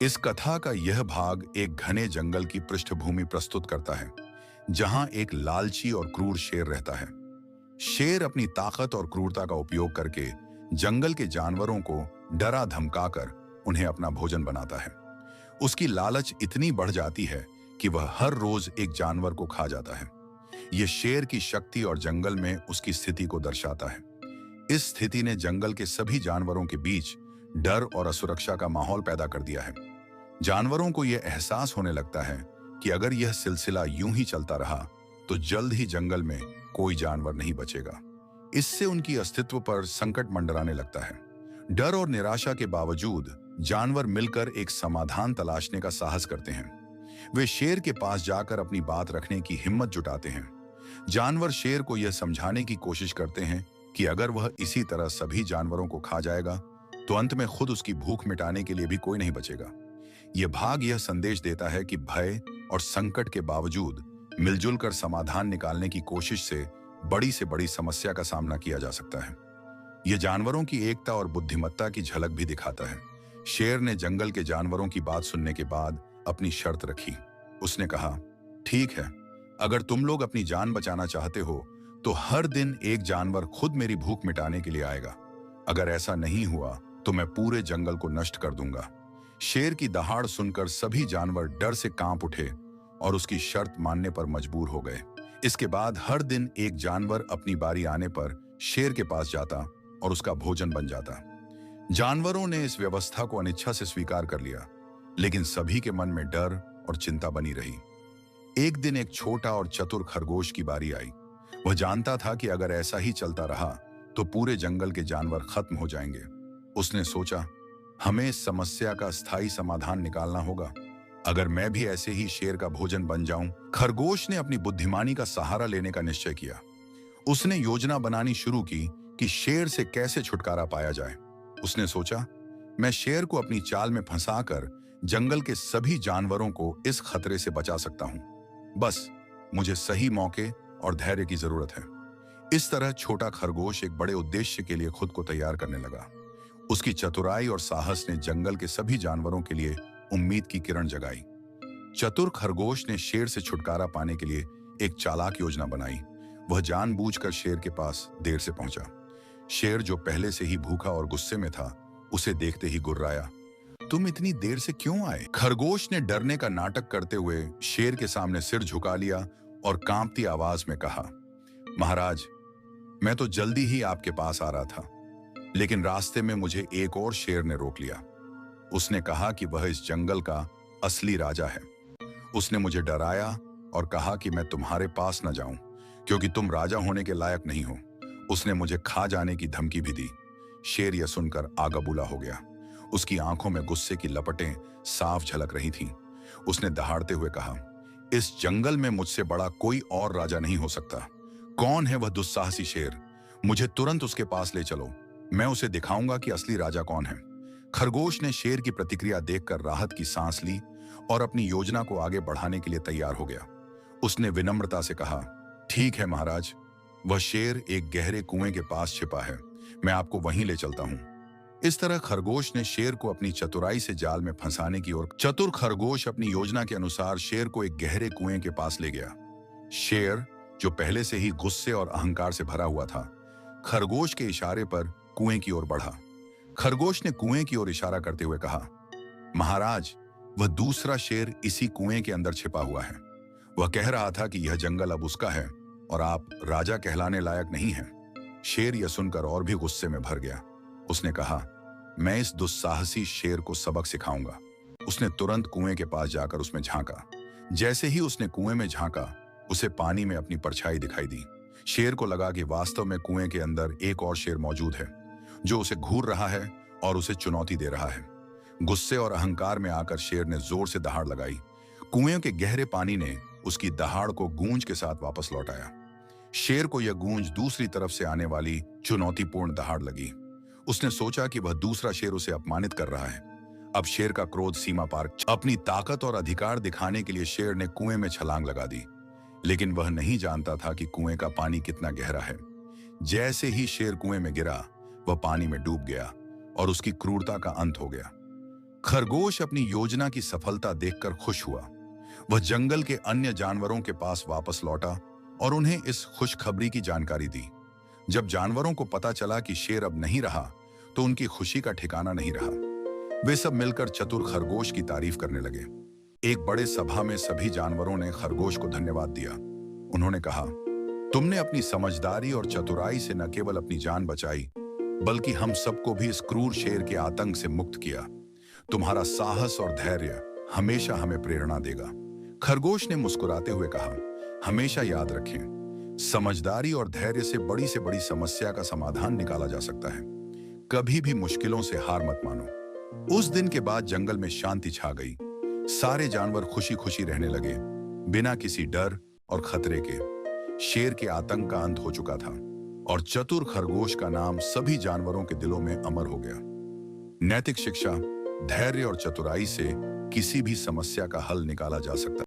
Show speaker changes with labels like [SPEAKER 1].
[SPEAKER 1] इस कथा का यह भाग एक घने जंगल की पृष्ठभूमि प्रस्तुत करता है, जहां एक लालची और क्रूर शेर रहता है। शेर अपनी ताकत और क्रूरता का उपयोग करके जंगल के जानवरों को डरा धमकाकर उन्हें अपना भोजन बनाता है। उसकी लालच इतनी बढ़ जाती है कि वह हर रोज एक जानवर को खा जाता है। यह शेर की शक्ति और जंगल में उसकी स्थिति को दर्शाता है। इस स्थिति ने जंगल के सभी जानवरों के बीच डर और असुरक्षा का माहौल पैदा कर दिया है। जानवरों को यह एहसास होने लगता है कि अगर यह सिलसिला यूं ही चलता रहा तो जल्द ही जंगल में कोई जानवर नहीं बचेगा। इससे उनकी अस्तित्व पर संकट मंडराने लगता है। डर और निराशा के बावजूद जानवर मिलकर एक समाधान तलाशने का साहस करते हैं। वे शेर के पास जाकर अपनी बात रखने की हिम्मत जुटाते हैं। जानवर शेर को यह समझाने की कोशिश करते हैं कि अगर वह इसी तरह सभी जानवरों को खा जाएगा तो अंत में खुद उसकी भूख मिटाने के लिए भी कोई नहीं बचेगा। यह भाग यह संदेश देता है कि भय और संकट के बावजूद मिलजुल कर समाधान निकालने की कोशिश से बड़ी समस्या का सामना किया जा सकता है। यह जानवरों की एकता और बुद्धिमत्ता की झलक भी दिखाता है। शेर ने जंगल के जानवरों की बात सुनने के बाद अपनी शर्त रखी। उसने कहा, ठीक है, अगर तुम लोग अपनी जान बचाना चाहते हो तो हर दिन एक जानवर खुद मेरी भूख मिटाने के लिए आएगा। अगर ऐसा नहीं हुआ तो मैं पूरे जंगल को नष्ट कर दूंगा। शेर की दहाड़ सुनकर सभी जानवर डर से कांप उठे और उसकी शर्त मानने पर मजबूर हो गए। इसके बाद हर दिन एक जानवर अपनी बारी आने पर शेर के पास जाता और उसका भोजन बन जाता। जानवरों ने इस व्यवस्था को अनिच्छा से स्वीकार कर लिया, लेकिन सभी के मन में डर और चिंता बनी रही। एक दिन एक छोटा और चतुर खरगोश की बारी आई। वह जानता था कि अगर ऐसा ही चलता रहा तो पूरे जंगल के जानवर खत्म हो जाएंगे। उसने सोचा, हमें इस समस्या का स्थायी समाधान निकालना होगा। अगर मैं भी ऐसे ही शेर का भोजन बन जाऊं। खरगोश ने अपनी बुद्धिमानी का सहारा लेने का निश्चय किया। उसने योजना बनानी शुरू की कि शेर से कैसे छुटकारा पाया जाए। उसने सोचा, मैं शेर को अपनी चाल में फंसाकर जंगल के सभी जानवरों को इस खतरे से बचा सकता हूं। बस मुझे सही मौके और धैर्य की जरूरत है। इस तरह छोटा खरगोश एक बड़े उद्देश्य के लिए खुद को तैयार करने लगा। उसकी चतुराई और साहस ने जंगल के सभी जानवरों के लिए उम्मीद की किरण जगाई। चतुर खरगोश ने शेर से छुटकारा पाने के लिए एक चालाक योजना बनाई। वह जानबूझकर शेर के पास देर से पहुंचा। शेर, जो पहले से ही भूखा और गुस्से में था, उसे देखते ही गुर्राया। तुम इतनी देर से क्यों आए? खरगोश ने डरने का नाटक करते हुए शेर के सामने सिर झुका लिया और कांपती आवाज में कहा, महाराज, मैं तो जल्दी ही आपके पास आ रहा था, लेकिन रास्ते में मुझे एक और शेर ने रोक लिया। उसने कहा कि वह इस जंगल का असली राजा है। उसने मुझे डराया और कहा कि मैं तुम्हारे पास न जाऊं क्योंकि तुम राजा होने के लायक नहीं हो। उसने मुझे खा जाने की धमकी भी दी। शेर यह सुनकर आगाबूला हो गया। उसकी आंखों में गुस्से की लपटें साफ झलक रही थीं। उसने दहाड़ते हुए कहा, इस जंगल में मुझसे बड़ा कोई और राजा नहीं हो सकता। कौन है वह दुस्साहसी शेर? मुझे तुरंत उसके पास ले चलो। मैं उसे दिखाऊंगा कि असली राजा कौन है। खरगोश ने शेर की प्रतिक्रिया देखकर राहत की सांस ली और अपनी योजना को आगे बढ़ाने के लिए तैयार हो गया। उसने विनम्रता से कहा, ठीक है महाराज, वह शेर एक गहरे कुएं के पास छिपा है। मैं आपको वहीं ले चलता हूं। इस तरह खरगोश ने शेर को अपनी चतुराई से जाल में फंसाने की ओर। चतुर खरगोश अपनी योजना के अनुसार शेर को एक गहरे कुएं के पास ले गया। शेर, जो पहले से ही गुस्से और अहंकार से भरा हुआ था, खरगोश के इशारे पर कुएं की ओर बढ़ा। खरगोश ने कुएं की ओर इशारा करते हुए कहा, महाराज, वह दूसरा शेर इसी कुएं के अंदर छिपा हुआ है। वह कह रहा था कि यह जंगल अब उसका है और आप राजा कहलाने लायक नहीं हैं। शेर यह सुनकर और भी गुस्से में भर गया। उसने कहा, मैं इस दुस्साहसी शेर को सबक सिखाऊंगा। उसने तुरंत कुएं के पास जाकर उसमें झांका। जैसे ही उसने कुएं में झांका, उसे पानी में अपनी परछाई दिखाई दी। शेर को लगा कि वास्तव में कुएं के अंदर एक और शेर मौजूद है, जो उसे घूर रहा है और उसे चुनौती दे रहा है। गुस्से और अहंकार में आकर शेर ने जोर से दहाड़ लगाई। कुएं के गहरे पानी ने उसकी दहाड़ को गूंज के साथ वापस लौटाया। शेर को यह गूंज दूसरी तरफ से आने वाली चुनौतीपूर्ण दहाड़ लगी। उसने सोचा कि वह दूसरा शेर उसे अपमानित कर रहा है। अब शेर का क्रोध सीमा पार। अपनी ताकत और अधिकार दिखाने के लिए शेर ने कुएं में छलांग लगा दी, लेकिन वह नहीं जानता था कि कुएं का पानी कितना गहरा है। जैसे ही शेर कुएं में गिरा, वह पानी में डूब गया और उसकी क्रूरता का अंत हो गया। खरगोश अपनी योजना की सफलता देखकर खुश हुआ। वह जंगल के अन्य जानवरों के पास वापस लौटा और उन्हें इस खुशखबरी की जानकारी दी। जब जानवरों को पता चला कि शेर अब नहीं रहा, तो उनकी खुशी का ठिकाना नहीं रहा। वे सब मिलकर चतुर खरगोश की तारीफ करने लगे। एक बड़े सभा में सभी जानवरों ने खरगोश को धन्यवाद दिया। उन्होंने कहा, तुमने अपनी समझदारी और चतुराई से न केवल अपनी जान बचाई, बल्कि हम सबको भी इस क्रूर शेर के आतंक से मुक्त किया। तुम्हारा साहस और धैर्य हमेशा हमें प्रेरणा देगा। खरगोश ने मुस्कुराते हुए कहा, हमेशा याद रखें, समझदारी और धैर्य से बड़ी समस्या का समाधान निकाला जा सकता है। कभी भी मुश्किलों से हार मत मानो। उस दिन के बाद जंगल में शांति छा गई। सारे जानवर खुशी खुशी रहने लगे, बिना किसी डर और खतरे के। शेर के आतंक का अंत हो चुका था और चतुर खरगोश का नाम सभी जानवरों के दिलों में अमर हो गया। नैतिक शिक्षा, धैर्य और चतुराई से किसी भी समस्या का हल निकाला जा सकता है।